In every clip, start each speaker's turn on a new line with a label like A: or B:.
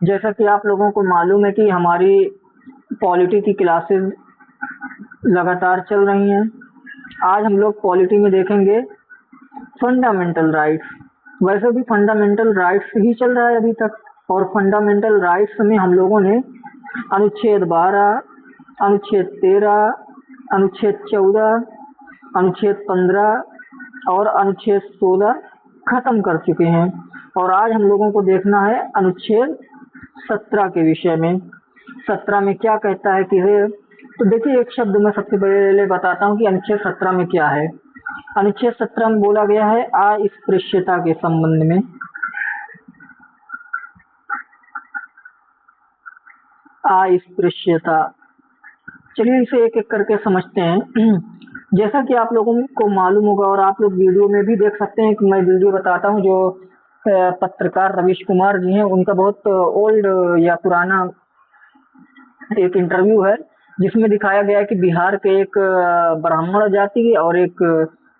A: जैसा कि आप लोगों को मालूम है कि हमारी पॉलिटी की क्लासेस लगातार चल रही हैं। आज हम लोग पॉलिटी में देखेंगे फंडामेंटल राइट्स। वैसे भी फंडामेंटल राइट्स ही चल रहा है अभी तक, और फंडामेंटल राइट्स में हम लोगों ने अनुच्छेद 12, अनुच्छेद 13, अनुच्छेद 14, अनुच्छेद 15 और अनुच्छेद 16 खत्म कर चुके हैं। और आज हम लोगों को देखना है अनुच्छेद 17 के विषय में। 17 में क्या कहता है कि है, तो देखिए एक शब्द मैं सबसे पहले बताता हूँ कि अनुच्छेद 17 में क्या है। अनुच्छेद 17 में बोला गया है अस्पृश्यता के संबंध में। अस्पृश्यता, चलिए इसे एक एक करके समझते हैं। जैसा कि आप लोगों को मालूम होगा और आप लोग वीडियो में भी देख सकते हैं कि मैं वीडियो बताता हूं, जो पत्रकार रवीश कुमार जी हैं उनका बहुत ओल्ड या पुराना एक इंटरव्यू है, जिसमें दिखाया गया है कि बिहार के एक ब्राह्मण जाति के और एक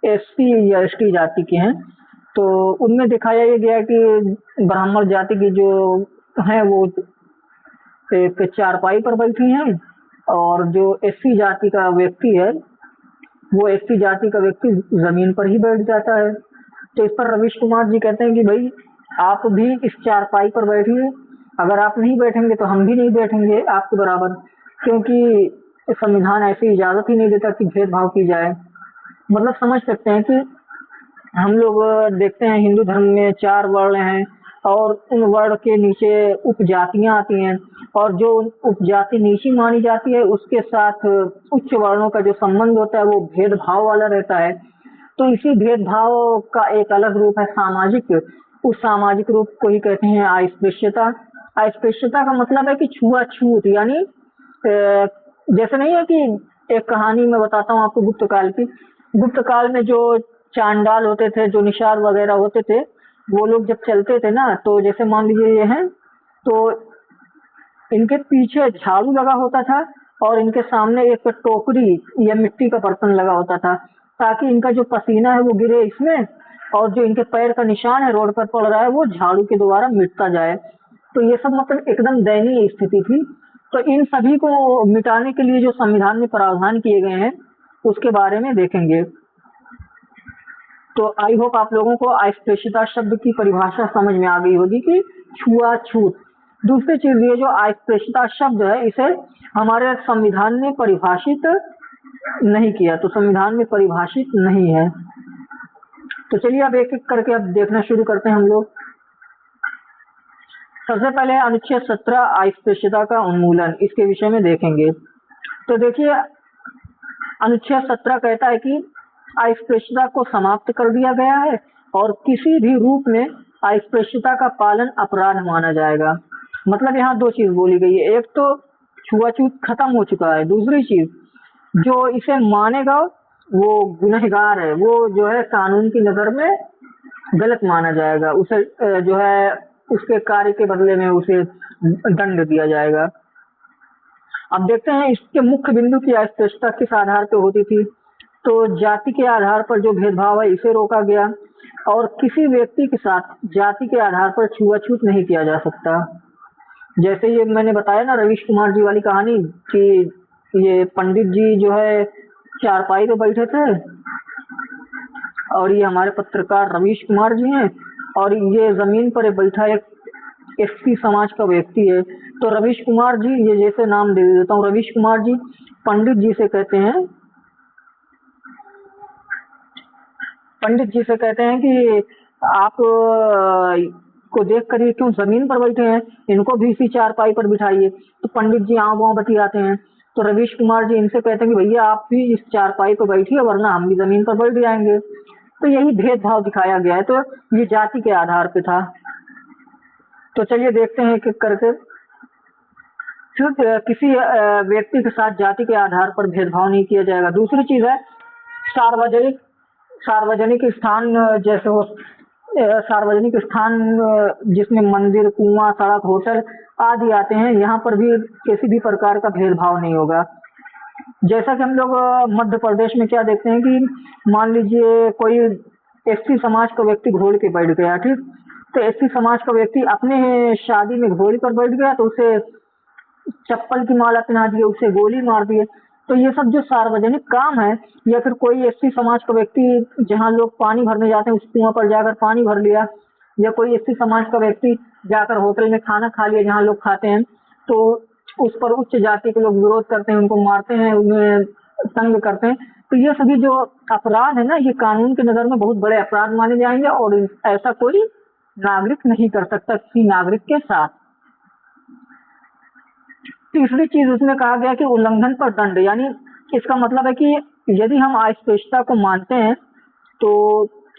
A: एससी या एसटी जाति के हैं। तो उनमें दिखाया ये गया कि ब्राह्मण जाति की जो है वो एक चारपाई पर बैठी हैं, और जो एससी जाति का व्यक्ति है वो एससी जाति का व्यक्ति जमीन पर ही बैठ जाता है। तो इस पर रवीश कुमार जी कहते हैं कि भाई आप भी इस चारपाई पर बैठिए, अगर आप नहीं बैठेंगे तो हम भी नहीं बैठेंगे आपके बराबर, क्योंकि संविधान ऐसी इजाजत ही नहीं देता कि भेदभाव की जाए। मतलब समझ सकते हैं कि हम लोग देखते हैं हिंदू धर्म में 4 वर्ण हैं, और उन वर्ण के नीचे उपजातियां आती हैं, और जो उपजाति नीची मानी जाती है उसके साथ उच्च वर्णों का जो संबंध होता है वो भेदभाव वाला रहता है। तो इसी भेदभाव का एक अलग रूप है सामाजिक। उस सामाजिक रूप को ही कहते हैं अस्पृश्यता। अस्पृश्यता का मतलब है कि छुआछूत, यानी जैसे नहीं है कि एक कहानी मैं बताता हूँ आपको गुप्त काल की। गुप्त काल में जो चांडाल होते थे, जो निषाद वगैरह होते थे, वो लोग जब चलते थे ना, तो जैसे मान लीजिए ये हैं, तो इनके पीछे झाड़ू लगा होता था और इनके सामने एक टोकरी या मिट्टी का बर्तन लगा होता था, ताकि इनका जो पसीना है वो गिरे इसमें, और जो इनके पैर का निशान है रोड पर पड़ रहा है वो झाड़ू के द्वारा मिटता जाए। तो ये सब मतलब एकदम दयनीय स्थिति थी। तो इन सभी को मिटाने के लिए जो संविधान में प्रावधान किए गए हैं उसके बारे में देखेंगे। तो आई होप आप लोगों को अस्पृश्यता शब्द की परिभाषा समझ में आ गई होगी कि छुआछूत। दूसरी चीज ये जो अस्पृश्यता शब्द है इसे हमारे संविधान ने परिभाषित नहीं किया, तो संविधान में परिभाषित नहीं है। तो चलिए अब एक एक करके अब देखना शुरू करते हैं हम लोग। सबसे पहले अनुच्छेद 17 अस्पृश्यता का उन्मूलन, इसके विषय में देखेंगे। तो देखिए अनुच्छेद 17 कहता है कि अस्पृश्यता को समाप्त कर दिया गया है और किसी भी रूप में अस्पृश्यता का पालन अपराध माना जाएगा। मतलब यहाँ दो चीज बोली गई है, एक तो छुआछूत खत्म हो चुका है, दूसरी चीज जो इसे मानेगा वो गुनहगार है, वो जो है कानून की नजर में गलत माना जाएगा, उसे जो है उसके कार्य के बदले में उसे दंड दिया जाएगा। अब देखते हैं इसके मुख्य बिंदु की अस्पृश्यता किस आधार पर होती थी। तो जाति के आधार पर जो भेदभाव है इसे रोका गया, और किसी व्यक्ति के साथ जाति के आधार पर छुआछूत नहीं किया जा सकता। जैसे ये मैंने बताया ना रवीश कुमार जी वाली कहानी कि ये पंडित जी जो है चारपाई पे बैठे थे, और ये हमारे पत्रकार रवीश कुमार जी हैं, और ये जमीन पर बैठा एक एससी समाज का व्यक्ति है। तो रवीश कुमार जी, ये जैसे नाम दे देता हूँ, रवीश कुमार जी पंडित जी से कहते हैं, पंडित जी से कहते हैं कि आप को देख कर ये क्यों जमीन पर बैठे हैं, इनको भी इसी चारपाई पर बिठाइए। तो पंडित जी आँव बाँव बतियाते हैं। तो रवीश कुमार जी इनसे कहते हैं कि भैया आप भी इस चारपाई पर बैठिए, वरना हम भी जमीन पर बैठ जाएंगे। तो यही भेदभाव दिखाया गया है। तो ये जाति के आधार पे था। तो चलिए देखते हैं एक एक करके। फिर किसी व्यक्ति के साथ जाति के आधार पर भेदभाव नहीं किया जाएगा। दूसरी चीज है सार्वजनिक सार्वजनिक स्थान, जैसे हो सार्वजनिक स्थान जिसमें मंदिर, कुआं, सड़क, होटल आदि आते हैं, यहाँ पर भी किसी भी प्रकार का भेदभाव नहीं होगा। जैसा कि हम लोग मध्य प्रदेश में क्या देखते हैं कि मान लीजिए कोई एससी समाज का व्यक्ति घोड़ के बैठ गया, ठीक, तो एससी समाज का व्यक्ति अपने शादी में घोड़ी पर बैठ गया तो उसे चप्पल की माला पहना दिए, उसे गोली मार दिए। तो ये सब जो सार्वजनिक काम है, या फिर कोई एससी समाज का व्यक्ति जहाँ लोग पानी भरने जाते हैं उस कुआं पर जाकर पानी भर लिया, या कोई एससी समाज का व्यक्ति जाकर होटल में खाना खा लिया जहाँ लोग खाते हैं, तो उस पर उच्च जाति के लोग विरोध करते हैं, उनको मारते हैं, उन्हें तंग करते हैं। तो ये सभी जो अपराध है ना, ये कानून की नजर में बहुत बड़े अपराध माने जाएंगे और ऐसा कोई नागरिक नहीं कर सकता किसी नागरिक के साथ। तीसरी चीज उसमें कहा गया कि उल्लंघन पर दंड, यानी इसका मतलब है कि यदि हम अस्पृश्यता को मानते हैं तो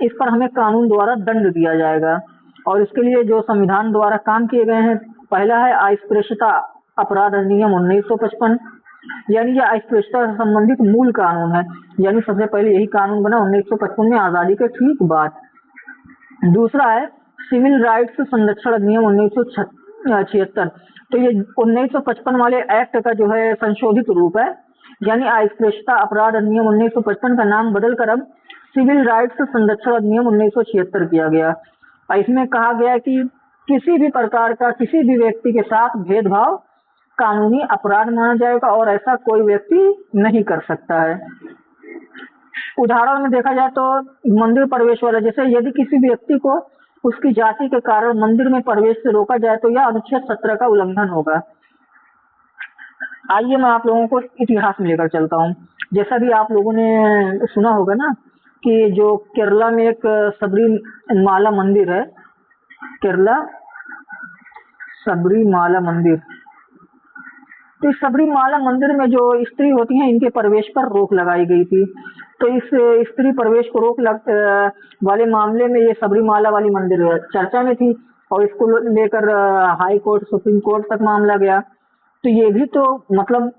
A: इस पर हमें कानून द्वारा दंड दिया जाएगा। और इसके लिए जो संविधान द्वारा काम किए गए हैं, पहला है अस्पृश्यता अपराध अधिनियम 1955, यानी यह अस्पृश्यता से संबंधित मूल कानून है, यानी सबसे पहले यही कानून बना 1955 में आजादी के ठीक बाद। दूसरा है सिविल राइट्स संरक्षण अधिनियम 1976, तो ये 1955 वाले एक्ट का जो है संशोधित रूप है, यानी अस्पृश्यता अपराध अधिनियम 1955 का नाम बदलकर अब सिविल राइट्स संरक्षण अधिनियम 1976 किया गया। और इसमें कहा गया कि किसी भी प्रकार का किसी भी व्यक्ति के साथ भेदभाव कानूनी अपराध माना जाएगा और ऐसा कोई व्यक्ति नहीं कर सकता है। उदाहरण में देखा जाए तो मंदिर प्रवेश वाला, जैसे यदि किसी व्यक्ति को उसकी जाति के कारण मंदिर में प्रवेश से रोका जाए तो यह अनुच्छेद 17 का उल्लंघन होगा। आइए मैं आप लोगों को इतिहास में लेकर चलता हूँ। जैसा भी आप लोगों ने सुना होगा ना कि जो केरला में एक सबरीमाला मंदिर है, केरला सबरीमाला मंदिर, तो इस सबरीमाला मंदिर में जो स्त्री होती हैं इनके प्रवेश पर रोक लगाई गई थी। तो इस स्त्री प्रवेश को वाले मामले में ये सबरीमाला वाली मंदिर चर्चा में थी और इसको लेकर हाई कोर्ट सुप्रीम कोर्ट तक मामला गया। तो ये भी तो मतलब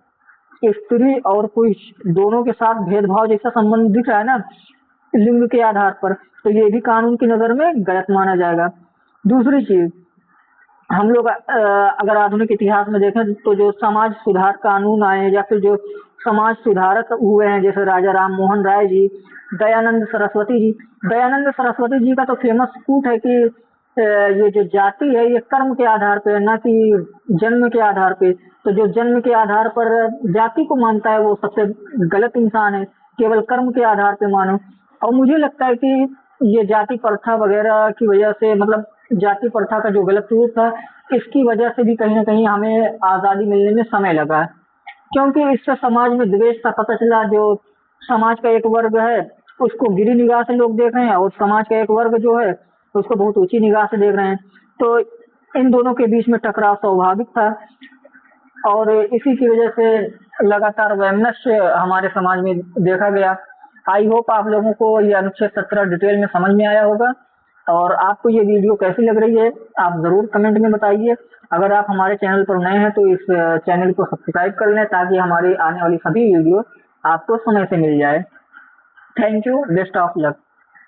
A: स्त्री और पुरुष दोनों के साथ भेदभाव जैसा संबंध दिख रहा है ना लिंग के आधार पर, तो ये भी कानून की नजर में गलत माना जाएगा। दूसरी चीज, हम लोग अगर आधुनिक इतिहास में देखें तो जो समाज सुधार कानून आए या फिर जो समाज सुधारक हुए हैं, जैसे राजा राम मोहन राय जी, दयानंद सरस्वती जी। दयानंद सरस्वती जी का तो फेमस कोट है कि ये जो जाति है ये कर्म के आधार पे, ना कि जन्म के आधार पे। तो जो जन्म के आधार पर जाति को मानता है वो सबसे गलत इंसान है, केवल कर्म के आधार पे मानो। और मुझे लगता है कि ये जाति प्रथा वगैरह की वजह से, मतलब जाति प्रथा का जो गलत रूप था, इसकी वजह से भी कहीं ना कहीं हमें आजादी मिलने में समय लगा, क्योंकि इससे समाज में द्वेष का पता चला। जो समाज का एक वर्ग है उसको गिरी निगाह से लोग देख रहे हैं और समाज का एक वर्ग जो है उसको बहुत ऊंची निगाह से देख रहे हैं। तो इन दोनों के बीच में टकराव स्वाभाविक था और इसी की वजह से लगातार वैमनस्य हमारे समाज में देखा गया। आई होप आप लोगों को ये अनुच्छेद 17 डिटेल में समझ में आया होगा। और आपको ये वीडियो कैसी लग रही है आप जरूर कमेंट में बताइए। अगर आप हमारे चैनल पर नए हैं तो इस चैनल को सब्सक्राइब कर लें ताकि हमारी आने वाली सभी वीडियो आपको समय से मिल जाए। Thank you, best of luck.